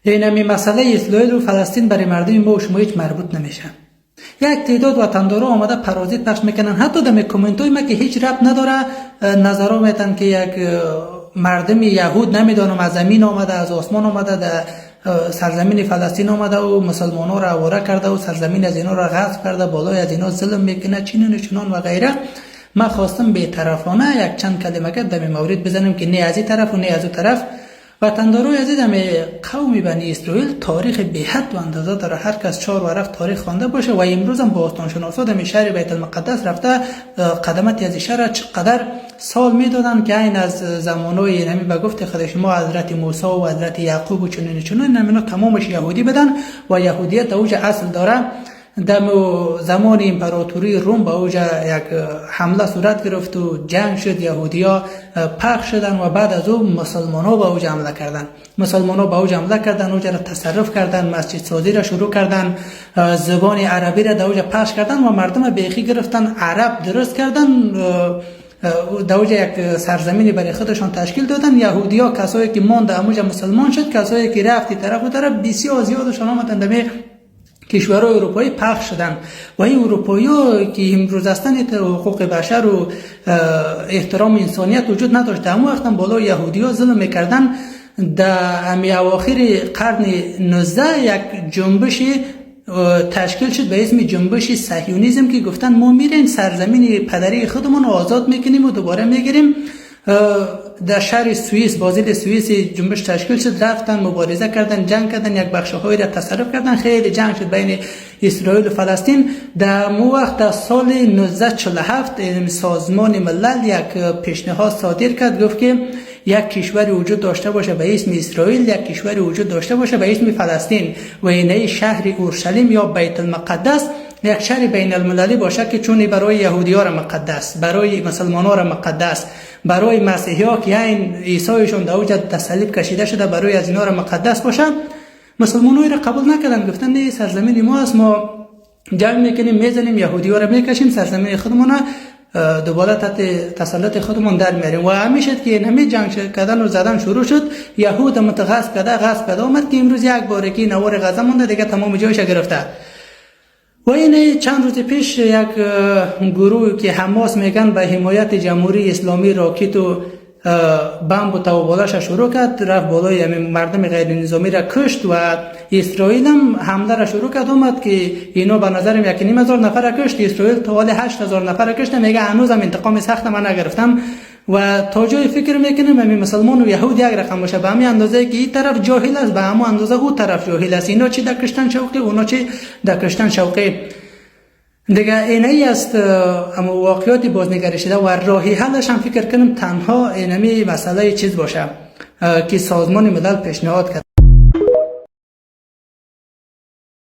این همی مسئله اسرائیل و فلسطین برای مردم ما و شما هیچ مربوط نمیشه. یک تعداد وطندارا آمده پرازیت پخش میکنن، حتی در کامنت های ما که هیچ ربط نداره نظرها میتن که یک مردم یهود نمیدونم از زمین آمده، از آسمان آمده، در سرزمین فلسطین آمده و مسلمان ها را آواره کرده و سرزمین از اینا را غصب کرده، بالای از اینا ظلم میکنه، چنین و چنان و غیره. ما خواستم بی‌طرفانه یک چند کلمه در این مورد بزنم که نه از این طرف و نه از اون طرف. وطندارای عزیز، قوم بنی اسرائیل تاریخ به حد و اندازه داره. هر کس 4 ورق تاریخ خوانده باشه و امروز هم باستانشناسا در شهر بیت المقدس رفته قدمتی از شهر چقدر سال میدادن که این از زمانای نمی به گفت خود شما حضرت موسی و حضرت یعقوب و چنین اینا تمامش یهودی بدن و یهودیت اوج اصل داره. در زمان امپراتوری روم به اوج یک حمله صورت گرفت و جنگ شد، یهودیا پخش شدن و بعد از او مسلمان ها به اوج حمله کردن. مسلمان ها به اوج حمله کردن، اوج را تصرف کردن، مسجد سازی را شروع کردن، زبان عربی را در اوج پخش کردن و مردم بیخی گرفتن، عرب درست کردن، در اوج یک سرزمینی برای خودشان تشکیل دادن. یهودیا کسایی که ماند اموج مسلمان شد، کسایی که رفتی طرف و طرف بسیار زیادشان آمدند کشورهای اروپایی پخش شدن و این اروپایی که امروز هستن حقوق بشر و احترام انسانیت وجود نداشت. اما وقتا بالا یهودی ها ظلم میکردن. در اواخر قرن 19 یک جنبش تشکیل شد به اسم جنبش صهیونیسم که گفتن ما میریم سرزمین پدری خودمون آزاد میکنیم و دوباره میگیریم. در شهر سوئیس، بازیل سوئیس جنبش تشکیل شد، رفتن مبارزه کردن، جنگ کردن، یک بخش‌هایی را تصرف کردن، خیلی جنگ شد بین اسرائیل و فلسطین. در مو وقت در سال 1947 سازمان ملل یک پیشنهاد صادر کرد، گفت که یک کشور وجود داشته باشه به اسم اسرائیل، یک کشور وجود داشته باشه به اسم فلسطین و این شهر اورشلیم یا بیت المقدس یک شهر بین المللی باشه که چون برای یهودی‌ها را مقدس، برای مسلمان‌ها را مقدس، برای مسیحی‌ها که این عیسایشون در اوج تصلیب کشیده شده برای از اینا را مقدس باشه. مسلمان‌ها را قبول نکردن، گفتن نه سرزمین ما است، ما جنگ میکنیم، میزنیم، یهودی‌ها را میکشیم، سرزمین خودمون دوباره تحت تسلط خودمون در میاریم. و همیشه که همین جنگ کردن و زدن شروع شد، یهود متغصب کرده آمد که امروز یک بارکی نوار غزه مونده دیگه تمام جایش گرفته. و این چند روز پیش یک گروه که حماس میگن به حمایت جمهوری اسلامی راکت و بمب و توبالش شروع کرد، رفت بالای مردم غیر نظامی را کشت و اسرائیل هم حمله را شروع کرد. اومد که اینا به نظرم 1,500 نفر کشت، اسرائیل تا حال 8,000 نفر کشت. میگه هنوزم انتقام سخت من نگرفتم و تا جای فکر میکنم همین مسلمان و یهود یک رقم باشه. به همین اندازه که این طرف جاهل است، به همون اندازه اون طرف جاهل است. اینا چی در کشتن شوقی، اونا چی در کشتن شوقی. دیگه اینایی است اما واقعیات بازنگری شده و راهی حلش هم فکر کنم تنها اینمی مسئله چیز باشه که سازمان ملل پیشنهاد کرد.